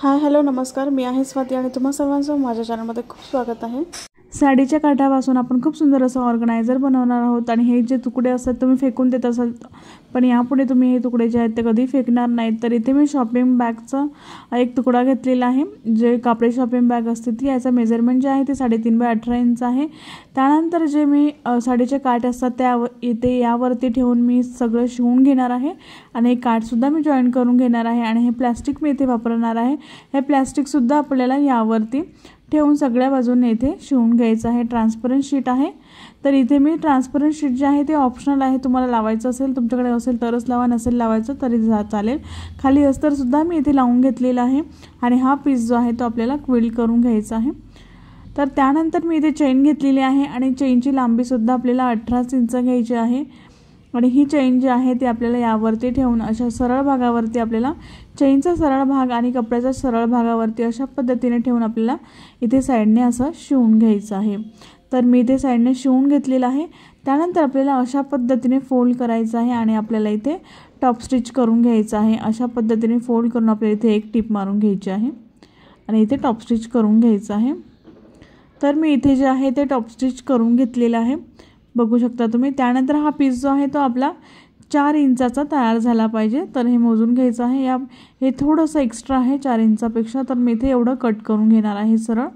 Hi hello नमस्कार, मी आहे स्वाती आणि तुम्हा सर्वांचं माझ्या चॅनलमध्ये खूप स्वागत आहे। साडीच्या काठापासून आपण खूप सुंदर असं ऑर्गनायझर बनवणार आहोत आणि हे जे तुकडे असतात तुम्ही फेकून देत असाल, पण यापुढे तुम्ही हे तुकडे जे आहेत ते कधी फेकणार नाहीत। तर इथे मी शॉपिंग बॅगचा एक तुकडा घेतलेला आहे, जे कापडी शॉपिंग बॅग असते ती, याचं मेजरमेंट जे आहे ते 3.5 बाय 18 इंच आहे। त्यानंतर जे मी साडीचे काठ असतात त्या इथे यावरती ठेवून मी सगळं शिवून घेणार आहे आणि एक काठसुद्धा मी जॉईन करून घेणार आहे आणि हे प्लास्टिक मी इथे वापरणार आहे। हे प्लास्टिकसुद्धा आपल्याला यावरती ठेवून सगळ्या बाजूने इथे शिवून घ्यायचं आहे। ट्रान्सपरंट शीट आहे, तर इथे मी ट्रान्सपरंट शीट जे आहे ते ऑप्शनल आहे, तुम्हाला लावायचं असेल तुमच्याकडे असेल तरच लावा, नसेल लावायचं तरी चालेल। खाली अस्तरसुद्धा मी इथे लावून घेतलेला आहे आणि हा पीस जो आहे तो आपल्याला क्विल्ट करून घ्यायचा आहे। तर त्यानंतर मी इथे चेन घेतलेली आहे आणि चेनची लांबीसुद्धा आपल्याला 18 इंच घ्यायची आहे आणि ही चेन जी आहे ती आपल्याला यावरती ठेवून अशा सरळ भागावरती आपल्याला चेनचा सरळ भाग आणि कपड्याचा सरळ भागावरती अशा पद्धतीने ठेवून आपल्याला इथे साइडने असं शिवून घ्यायचं आहे। तर मी इथे साइडने शिवून घेतलेलं आहे। त्यानंतर आपल्याला अशा पद्धतीने फोल्ड करायचं आहे आणि आपल्याला इथे टॉप स्टिच करून घ्यायचं आहे। अशा पद्धतीने फोल्ड करून आपल्याला इथे एक टिप मारून घ्यायची आहे आणि इथे टॉप स्टिच करून घ्यायचं आहे। तर मी इथे जे आहे ते टॉप स्टिच करून घेतलेलं आहे, बघू शकता तुम्ही। त्यानंतर हा पीस जो आहे तो आपला 4 इंचाचा तयार झाला पाहिजे, तर हे मोजून घ्यायचं आहे। हे थोडंसं एक्स्ट्रा आहे 4 इंचापेक्षा, तर मी इथे एवढं कट करून घेणार आहे। सरळ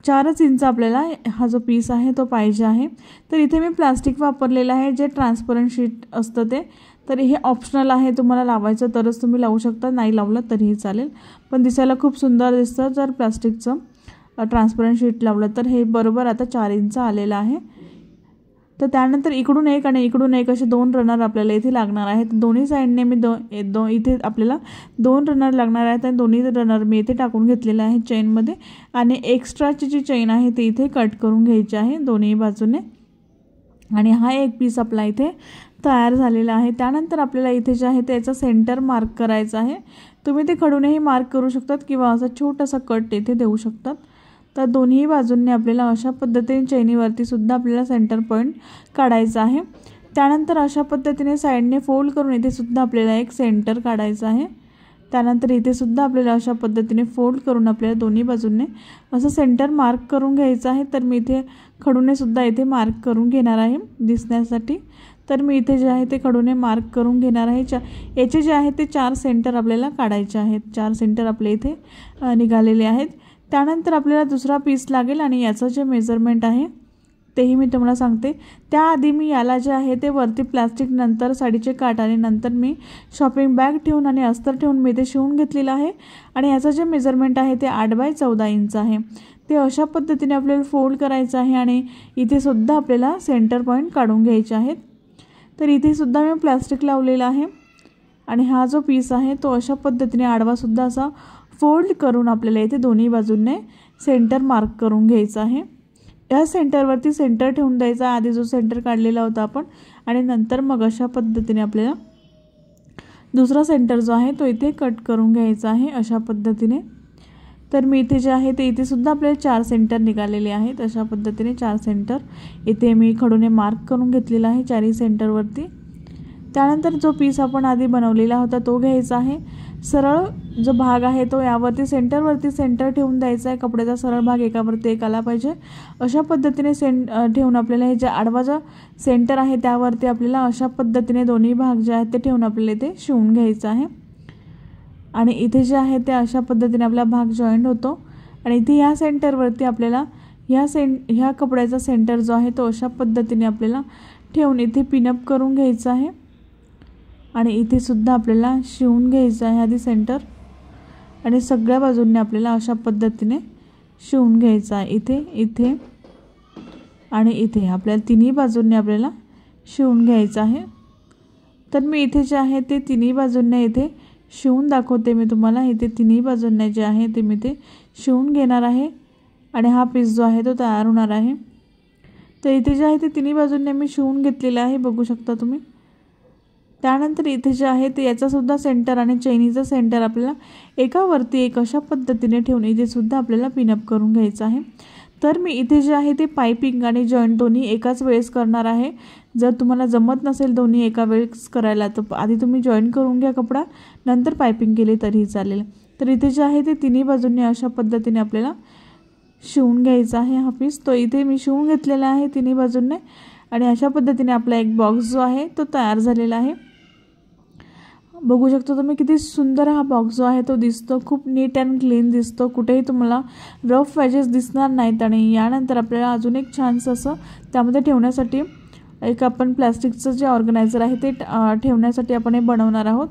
4 इंच आपल्याला हा जो पीस आहे तो पाहिजे आहे। तर इथे मी प्लास्टिक वापरलेलं आहे, जे ट्रान्सपरंट शीट असतं ते, तर हे ऑप्शनल आहे, तुम्हाला लावायचं तरच तुम्ही लावू शकता, नाही लावलं तरीही चालेल, पण दिसायला खूप सुंदर दिसतं जर प्लास्टिकचं ट्रान्सपरंट शीट लावलं तर। हे बरोबर आता 4 इंच आलेलं आहे। तर त्यानंतर इकडून एक आणि इकडून एक असे 2 रनर आपल्याला इथे लागणार आहेत। दोन्ही साइडने मी इथे आपल्याला 2 रनर लागणार आहेत आणि दोन्ही रनर मी इथे टाकून घेतलेले आहे चेनमध्ये आणि एक्स्ट्राची जी चेन आहे ती इथे कट करून घ्यायची आहे दोन्ही बाजूने आणि हा एक पीस आपला इथे तयार झालेला आहे। त्यानंतर आपल्याला इथे जे आहे त्याचा सेंटर मार्क करायचा आहे। तुम्ही ते खडूनेही मार्क करू शकतात किंवा असा छोटासा कट इथे देऊ शकतात। तर दोन्ही बाजूंनी आपल्याला अशा पद्धतीने चेनीवरती सुद्धा आपल्याला सेंटर पॉइंट काढायचा आहे। त्यानंतर अशा पद्धतीने साइडने फोल्ड करून इथे सुद्धा आपल्याला एक सेंटर काढायचं आहे। त्यानंतर इथे सुद्धा आपल्याला अशा पद्धतीने फोल्ड करून आपल्याला दोन्ही बाजूंनी असं सेंटर मार्क करून घ्यायचं आहे। तर मी इथे खडूने सुद्धा इथे मार्क करून घेणार आहे दिसण्यासाठी। तर मी इथे जे आहे ते खडूने मार्क करून घेणार आहे। याचे जे आहे ते 4 सेंटर आपल्याला काढायचे आहेत। 4 सेंटर आपले इथे निघालेले आहेत। त्यानंतर आपल्याला दुसरा पीस लागेल आणि याचं जे मेजरमेंट आहे तेही मी तुम्हाला सांगते। त्याआधी मी याला जे आहे ते वरती प्लास्टिक, नंतर साडीचे काठ आणि नंतर मी शॉपिंग बॅग ठेवून आणि अस्तर ठेवून मी ते शिवून घेतलेलं आहे आणि याचं जे मेजरमेंट आहे ते 8 बाय 14 इंच आहे। ते अशा पद्धतीने आपल्याला फोल्ड करायचं आहे आणि इथे सुद्धा आपल्याला सेंटर पॉईंट काढून घ्यायचे आहेत। तर इथे सुद्धा मी प्लास्टिक लावलेलं आहे आणि हा जो पीस आहे तो अशा पद्धतीने आडवा सुद्धा असा फोल्ड करून आपल्याला इथे दोन्ही बाजूंनी सेंटर मार्क करून घ्यायचं आहे। या सेंटरवरती सेंटर ठेवून द्यायचा, आधी जो सेंटर काढलेला होता आपण, आणि नंतर मग अशा पद्धतीने आपल्याला दुसरा सेंटर जो आहे तो इथे कट करून घ्यायचा आहे अशा पद्धतीने। तर मी इथे जे आहे ते इथे सुद्धा आपल्याला 4 सेंटर निघालेले आहेत। अशा पद्धतीने 4 सेंटर इथे मी खडूने मार्क करून घेतलेला आहे 4 सेंटरवरती। त्यानंतर जो पीस आपण आधी बनवलेला होता तो घ्यायचा आहे। सरळ जो भाग आहे तो यावरती सेंटरवरती सेंटर ठेवून द्यायचा आहे। कपड्याचा सरळ भाग एकावरती एक आला पाहिजे अशा पद्धतीने ठेवून आपल्याला हे जे आडवा जो सेंटर आहे त्यावरती आपल्याला अशा पद्धतीने दोन्ही भाग जे आहेत ते ठेवून आपल्याला इथे शिवून घ्यायचं आहे आणि इथे जे आहे ते अशा पद्धतीने आपला भाग जॉईंट होतो आणि इथे या सेंटरवरती आपल्याला ह्या कपड्याचा सेंटर जो आहे तो अशा पद्धतीने आपल्याला ठेवून इथे पिनअप करून घ्यायचं आहे आणि इथे सुद्धा आपल्याला शिवून घ्यायचं आहे आधी सेंटर आणि सगळ्या बाजूंनी आपल्याला अशा पद्धतीने शिवून घ्यायचं आहे। इथे आणि इथे आपल्याला तिन्ही बाजूंनी आपल्याला शिवून घ्यायचं आहे। तर मी इथे जे आहे ते तिन्ही बाजूंनी इथे शिवून दाखवते मी तुम्हाला। इथे तिन्ही बाजूंनी जे आहे ते मी ते शिवून घेणार आहे आणि हा पीस जो आहे तो तयार होणार आहे। तर इथे जे आहे ते तिन्ही बाजूंनी मी शिवून घेतलेलं आहे, बघू शकता तुम्ही। त्यानंतर इथे जे आहे ते याचा सुद्धा सेंटर आणि चैनीचा सेंटर आपल्याला एकावरती एक अशा पद्धतीने ठेवून इथे सुद्धा आपल्याला पिनअप करून घ्यायचं आहे। तर मी इथे जे आहे ते पाइपिंग आणि जॉईंट दोन्ही एकाच वेळेस करणार आहे। जर तुम्हाला जमत नसेल दोन्ही एका वेळेस करायला तर आधी तुम्ही जॉईंट करून घ्या कपडा, नंतर पाइपिंग केली तरीही चालेल। तर इथे जे आहे ते तिन्ही बाजूंनी अशा पद्धतीने आपल्याला शिवून घ्यायचा आहे हा पीस. तो इथे मी शिवून घेतलेला आहे तिन्ही बाजूंनी आणि अशा पद्धतीने आपला एक बॉक्स जो आहे तो तयार झालेला आहे. बघू शकता तुम्ही किती सुंदर हा बॉक्स जो आहे तो दिसतो. खूप नीट अँड क्लीन दिसतो. कुठेही तुम्हाला रफ एजेस दिसणार नाहीत. आणि यानंतर आपल्याला अजून एक छानसं असं त्यामध्ये ठेवण्यासाठी एक आपण प्लास्टिकचं जे ऑर्गनायझर आहे ते ठेवण्यासाठी आपण हे बनवणार आहोत.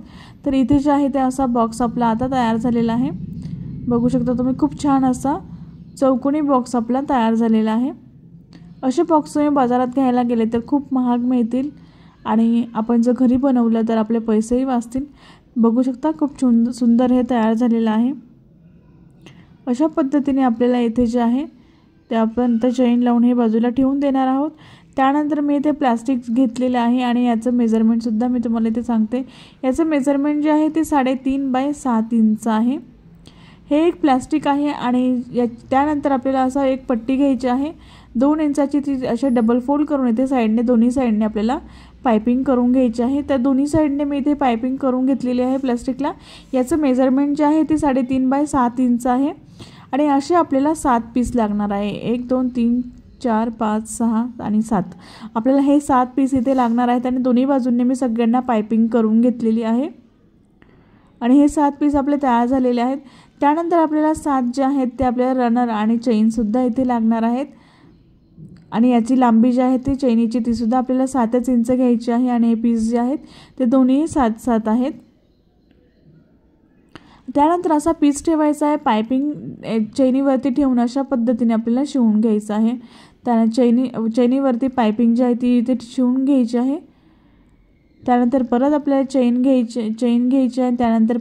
तर इथे जे आहे ते असा बॉक्स आपला आता तयार झालेला आहे. बघू शकता तुम्ही खूप छान असा चौकोनी बॉक्स आपला तयार झालेला आहे. असे बॉक्स तुम्ही बाजारात घ्यायला गेले तर खूप महाग मिळतील आणि आपण जर घरी बनवलं तर आपले पैसेही वाचतील. बघू शकता खूप सुंदर हे तयार झालेलं आहे. अशा पद्धतीने आपल्याला इथे जे आहे ते आपण तर चेन लावून हे बाजूला ठेवून देणार आहोत. त्यानंतर मी इथे प्लास्टिक घेतलेलं आहे आणि याचं मेजरमेंटसुद्धा मी तुम्हाला इथे सांगते. याचं मेजरमेंट जे आहे ते 3.5 बाय 7 इंच आहे. हे एक प्लास्टिक आहे आणि त्यानंतर आपल्याला असं एक पट्टी घ्यायची आहे 2 इंचाची. ती असे डबल फोल्ड करून इथे साईडने दोन्ही साईडने आपल्याला पायपिंग करून घ्यायची आहे. त्या दोन्ही साईडने मी इथे पायपिंग करून घेतलेली आहे प्लास्टिकला. याचं मेजरमेंट जे आहे ते 3.5 बाय 7 इंच आहे आणि असे आपल्याला 7 पीस लागणार आहे. 1 2 3 4 5 6 आणि 7 आपल्याला हे 7 पीस इथे लागणार आहेत आणि दोन्ही बाजूंनी मी सगळ्यांना पायपिंग करून घेतलेली आहे आणि हे 7 पीस आपले तयार झालेले आहेत. त्यानंतर आपल्याला 7 जे आहेत ते आपल्याला रनर आणि चेनसुद्धा इथे लागणार आहेत आणि याची लांबी जी आहे ती चेनीची तीसुद्धा आपल्याला 7 इंच घ्यायची आहे आणि हे पीस जे आहेत ते दोन्ही 7-7 आहेत. त्यानंतर असा पीस ठेवायचा आहे. पायपिंग चेनीवरती ठेवून अशा पद्धतीने आपल्याला शिवून घ्यायचं आहे. त्यानंतर चेनीवरती पायपिंग जी आहे ती इथे शिवून घ्यायची आहे. त्यानंतर परत आपल्याला चेन घ्यायची आहे. त्यानंतर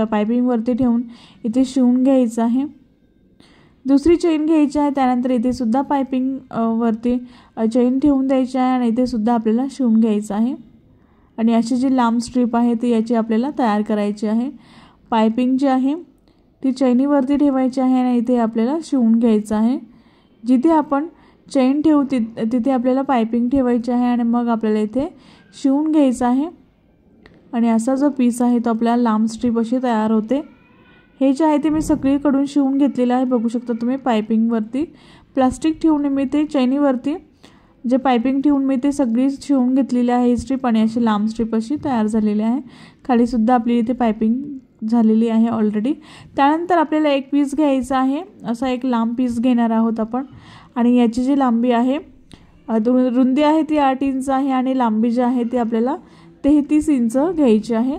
पायपिंगवरती ठेवून इथे शिवून घ्यायचं आहे. दुसरी चेन घ्यायची आहे. त्यानंतर इथे सुद्धा पायपिंग वरती चेन ठेवून द्यायची आहे आणि इथे सुद्धा आपल्याला शिवून घ्यायचं आहे आणि अशी जी लांब स्ट्रीप आहे ती याची आपल्याला तयार करायची आहे. पायपिंग जी आहे ती चेनीवरती ठेवायची आहे आणि इथे आपल्याला शिवून घ्यायचं आहे. जिथे आपण चेन ठेवू तिथे आपल्याला पायपिंग ठेवायची आहे आणि मग आपल्याला इथे शिवून घ्यायचं आहे आणि असा जो पीस आहे तो आपल्याला लांब स्ट्रीप अशी तयार होते. हे जे आहे ते मी सगळीकडून शिवून घेतलेलं आहे. बघू शकता तुम्ही पायपिंगवरती प्लास्टिक ठेवून मी ते चेनीवरती जे पायपिंग ठेवून मी ते सगळी शिवून घेतलेली आहे. ही स्ट्रीप आणि अशी लांब स्ट्रीप अशी तयार झालेली आहे. खालीसुद्धा आपली इथे पायपिंग झालेली आहे ऑलरेडी. त्यानंतर आपल्याला एक पीस घ्यायचा आहे. असा एक लांब पीस घेणार आहोत आपण आणि याची जी लांबी आहे रुंदी आहे ती 8 इंच आहे आणि लांबी जी आहे ती आपल्याला 33 इंच घ्यायची आहे.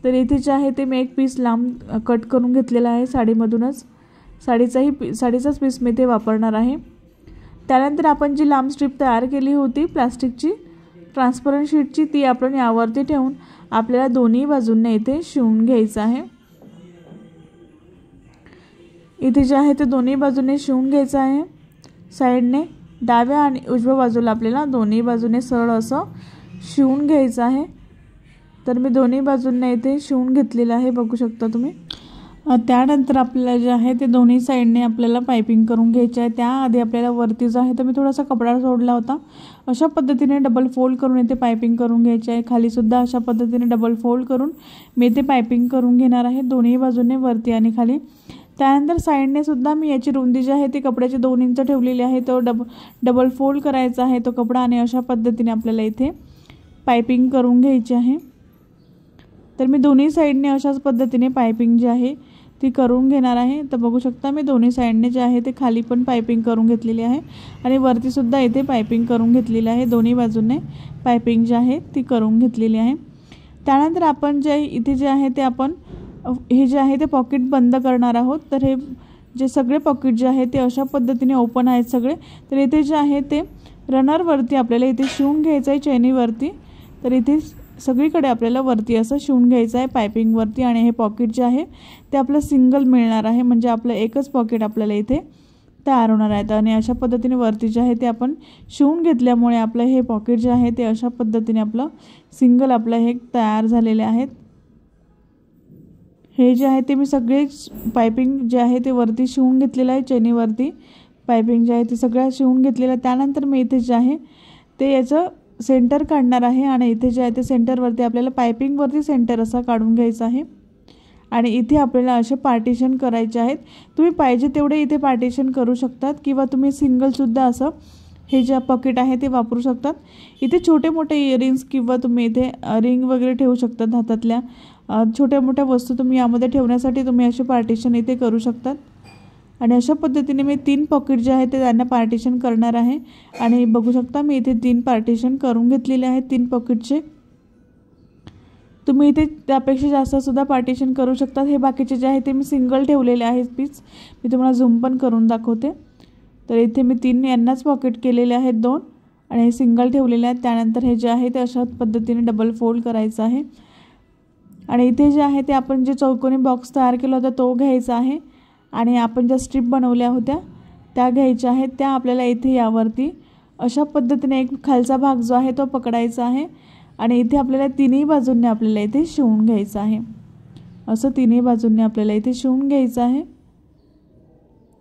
तर इथे जे आहे ते मी एक पीस लांब कट करून घेतलेला आहे साडीमधूनच. साडीचाच पीस मी ते वापरणार आहे. त्यानंतर आपण जी लांब स्ट्रीप तयार केली होती प्लास्टिकची ट्रान्सपरंट शीटची ती आपण यावरती ठेवून आपल्याला दोन्ही बाजूंनी इथे शिवून घ्यायचं आहे. इथे जे आहे ते दोन्ही बाजूने शिवून घ्यायचं आहे. साईडने डाव्या आणि उजव्या बाजूला आपल्याला दोन्ही बाजूने सरळ असं शिवून घ्यायचं आहे. तर मी दोन्ही बाजूंना इथे शिवून घेतलेलं आहे. बघू शकता तुम्ही. त्यानंतर आपल्याला जे आहे ते दोन्ही साईडने आपल्याला पायपिंग करून घ्यायची आहे. त्याआधी आपल्याला वरती जो आहे तर मी थोडासा कपडा सोडला होता. अशा पद्धतीने डबल फोल्ड करून इथे पायपिंग करून घ्यायची आहे. खालीसुद्धा अशा पद्धतीने डबल फोल्ड करून मी इथे पायपिंग करून घेणार आहे दोन्ही बाजूने वरती आणि खाली. त्यानंतर साईडने सुद्धा मी याची रुंदी जी आहे ती कपड्याची 2 इंच ठेवलेली आहे. तो डबल फोल्ड करायचा आहे तो कपडा आणि अशा पद्धतीने आपल्याला इथे पायपिंग करून घ्यायची आहे. तर मी दोन्ही साईडने अशाच पद्धतीने पायपिंग जी आहे ती करून घेणार आहे. तर बघू शकता मी दोन्ही साईडने जे आहे ते खाली पण पायपिंग करून घेतलेली आहे आणि वरतीसुद्धा इथे पायपिंग करून घेतलेली आहे. दोन्ही बाजूने पायपिंग जी आहे ती करून घेतलेली आहे. त्यानंतर आपण जे इथे जे आहे ते आपण हे जे आहे ते पॉकेट बंद करणार आहोत. तर हे जे सगळे पॉकेट जे आहे ते अशा पद्धतीने ओपन आहेत सगळे. तर इथे जे आहे ते रनरवरती आपल्याला इथे शिवून घ्यायचं आहे चेनीवरती. तर इथे सगळीकडे आपल्याला वरती असं शिवून घ्यायचं आहे पायपिंगवरती आणि हे पॉकेट जे आहे ते आपलं सिंगल मिळणार आहे. म्हणजे आपलं एकच पॉकेट आपल्याला इथे तयार होणार आहे. आणि अशा पद्धतीने वरती जे आहे ते आपण शिवून घेतल्यामुळे आपलं हे पॉकेट जे आहे ते अशा पद्धतीने आपलं सिंगल आपलं हे तयार झालेले आहेत. हे जे आहे ते मी सगळे पायपिंग जे आहे ते वरती शिवून घेतलेलं आहे. चेनीवरती पायपिंग जे आहे ते सगळ्या शिवून घेतलेलं आहे. त्यानंतर मी इथे जे आहे ते याचं सेंटर काढणार आहे आणि इथे जे आहे ते सेंटरवरती आपल्याला पायपिंगवरती सेंटर असा काढून घ्यायचा आहे आणि इथे आपल्याला असे पार्टिशन करायचे आहेत। तुम्ही पाहिजे तेवढे इथे पार्टिशन करू शकतात किंवा तुम्ही सिंगलसुद्धा असं हे जे पॉकेट आहे ते वापरू शकतात। इथे छोटे मोठे इयरिंग्स किंवा तुम्ही इथे रिंग वगैरे ठेवू शकतात, हातातल्या छोट्या मोठ्या वस्तू तुम्ही यामध्ये ठेवण्यासाठी तुम्ही असे पार्टिशन इथे करू शकतात। आणि अशा पद्धतीने मी 3 पॉकेट जे आहे ते त्यांना पार्टिशन करणार आहे। आणि बघू शकता मी इथे 3 पार्टिशन करून घेतलेले आहेत 3 पॉकेटचे। तुम्ही इथे त्यापेक्षा जास्त सुद्धा पार्टिशन करू शकतात। हे बाकीचे जे आहे ते मी सिंगल ठेवलेले आहेत पीस, मी तुम्हाला झूम पण करून दाखवते। तर इथे मी 3 यांनाच पॉकेट केलेले आहेत 2 आणि हे सिंगल ठेवलेले आहेत। त्यानंतर हे जे आहे ते अशा पद्धतीने डबल फोल्ड करायचं आहे आणि इथे जे आहे ते आपण जे चौकोनी बॉक्स तयार केला होता तो घ्यायचा आहे आणि आपण ज्या स्ट्रिप बनवल्या होत्या त्या घ्यायच्या आहेत, त्या आपल्याला इथे यावरती अशा पद्धतीने एक खालचा भाग जो आहे तो पकडायचा आहे आणि इथे आपल्याला तिन्ही बाजूंनी आपल्याला इथे शिवून घ्यायचं आहे। असं तिन्ही बाजूंनी आपल्याला इथे शिवून घ्यायचं आहे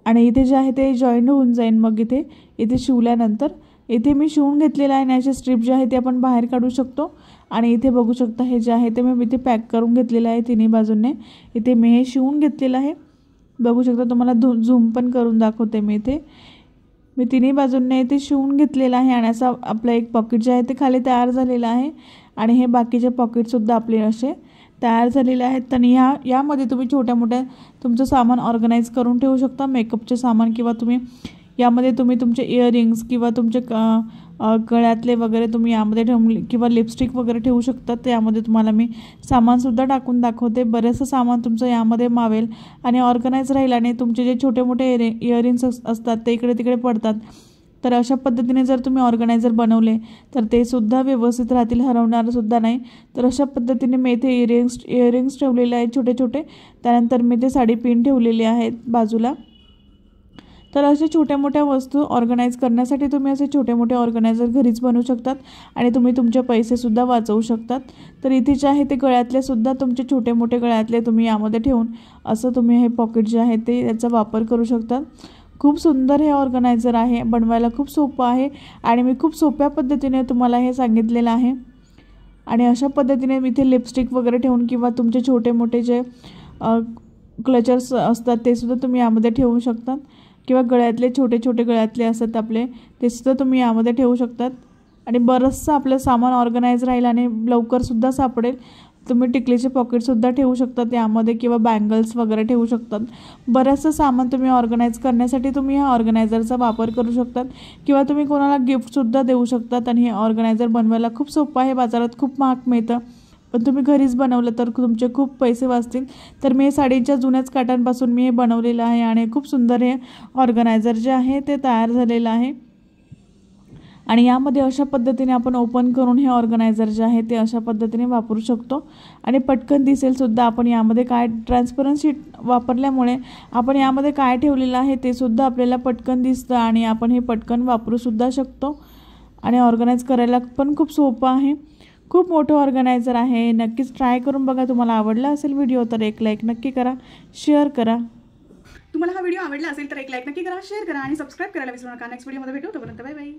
आणि इथे जे आहे ते जॉईंट होऊन जाईल। मग इथे शिवल्यानंतर इथे मी शिवून घेतलेला आहे आणि अशी स्ट्रिप जे आहे ते आपण बाहेर काढू शकतो। आणि इथे बघू शकता हे जे आहे ते मी इथे पॅक करून घेतलेलं आहे तिन्ही बाजूंनी। इथे मी हे शिवून घेतलेलं आहे, बघू शकता, तुम्हाला झूम पण करून दाखवते मी। इथे मी तिन्ही बाजूंनी इथे शिवून घेतलेलं आहे आणि असं आपलं एक पॉकेट जे आहे ते खाली तयार झालेलं आहे आणि हे बाकीचे पॉकेटसुद्धा आपले असे तयार झालेले आहेत। आणि यामध्ये तुम्ही छोट्या मोठ्या तुमचं सामान ऑर्गनाईज करून ठेवू शकता, मेकअपचे सामान, किंवा तुम्ही यामध्ये तुमचे इयरिंग्स किंवा तुमचे गळ्यातले वगैरे तुम्ही यामध्ये ठेवून किंवा लिपस्टिक वगैरे ठेवू शकतात। त्यामध्ये तुम्हाला मी सामानसुद्धा टाकून दाखवते। बरेचसं सामान तुमचं यामध्ये मावेल आणि ऑर्गनाईज राहील आणि तुमचे जे छोटे मोठे इयरिंग्स असतात ते इकडे तिकडे पडतात, तर अशा पद्धतीने जर तुम्ही ऑर्गनायझर बनवले तर ते सुद्धा व्यवस्थित राहतील, हरवणार सुद्धा नाही। तर अशा पद्धतीने मी इथे इयरिंग्स ठेवलेले आहेत छोटे छोटे, त्यानंतर मी ते साडी पिन ठेवलेली आहेत बाजूला। तर असे छोट्या मोठ्या वस्तू ऑर्गनाइज करण्यासाठी तुम्ही असे छोटे मोठे ऑर्गनायझर घरीच बनवू शकतात आणि तुम्ही तुमचे पैसे सुद्धा वाचवू शकतात। तर इथे जे आहे ते गळ्यातले सुद्धा तुमचे छोटे मोठे गळ्यातले तुम्ही यामध्ये ठेवून असं तुम्ही हे पॉकेट जे आहे ते याचा वापर करू शकतात। खूप सुंदर हे ऑर्गनायझर आहे, बनवायला खूप सोपं आहे आणि मी खूप सोप्या पद्धतीने तुम्हाला हे सांगितलेलं आहे। आणि अशा पद्धतीने इथे लिपस्टिक वगैरे ठेवून किंवा तुमचे छोटे मोठे जे क्लचर्स असतात ते सुद्धा तुम्ही यामध्ये ठेवू शकतात किंवा गळ्यातले छोटे छोटे गळ्यातले असतात आपले ते सुद्धा तुम्ही यामध्ये ठेवू शकतात आणि बरंचसं आपलं सामान ऑर्गनाइज राहील आणि लवकर सुद्धा सापडेल। तुम्ही टिकलीचे पॉकेट सुद्धा ठेवू शकतात यामध्ये किंवा बँगल्स वगैरे ठेवू शकतात। बरंचसं सामान तुम्ही ऑर्गनाइज करण्यासाठी तुम्ही ह्या ऑर्गनायझरचा वापर करू शकतात किंवा तुम्ही कोणाला गिफ्ट सुद्धा देऊ शकतात। आणि हे ऑर्गनायझर बनवायला खूप सोपं आहे, बाजारात खूप महाग मिळतं, पण तुम्ही घरीच बनवलं तर तुमचे खूप पैसे वाचतील। तर मी साडीच्या जुन्याच काठांपासून मी हे बनवलेलं आहे आणि खूप सुंदर हे ऑर्गनायझर जे आहे ते तयार झालेलं आहे। आणि यामध्ये अशा पद्धतीने आपण ओपन करून हे ऑर्गनायझर जे आहे ते अशा पद्धतीने वापरू शकतो आणि पटकन दिसेल सुद्धा। आपण यामध्ये काय ट्रान्सपरंट शीट वापरल्यामुळे आपण यामध्ये काय ठेवलेलं आहे ते सुद्धा आपल्याला पटकन दिसतं आणि आपण हे पटकन वापरू सुद्धा शकतो आणि ऑर्गनाइज करायला पण खूप सोपं आहे। खूप मोठं ऑर्गनायझर आहे, नक्कीच ट्राय करून बघा। तुम्हाला आवडला असेल व्हिडिओ तर एक लाईक नक्की करा, शेअर करा। तुम्हाला हा व्हिडिओ आवडला असेल तर एक लाईक नक्की करा, शेअर करा आणि सबस्क्राइब करायला विसरू नका। नेक्स्ट व्हिडिओमध्ये भेटू, तोपर्यंत बाय बाय।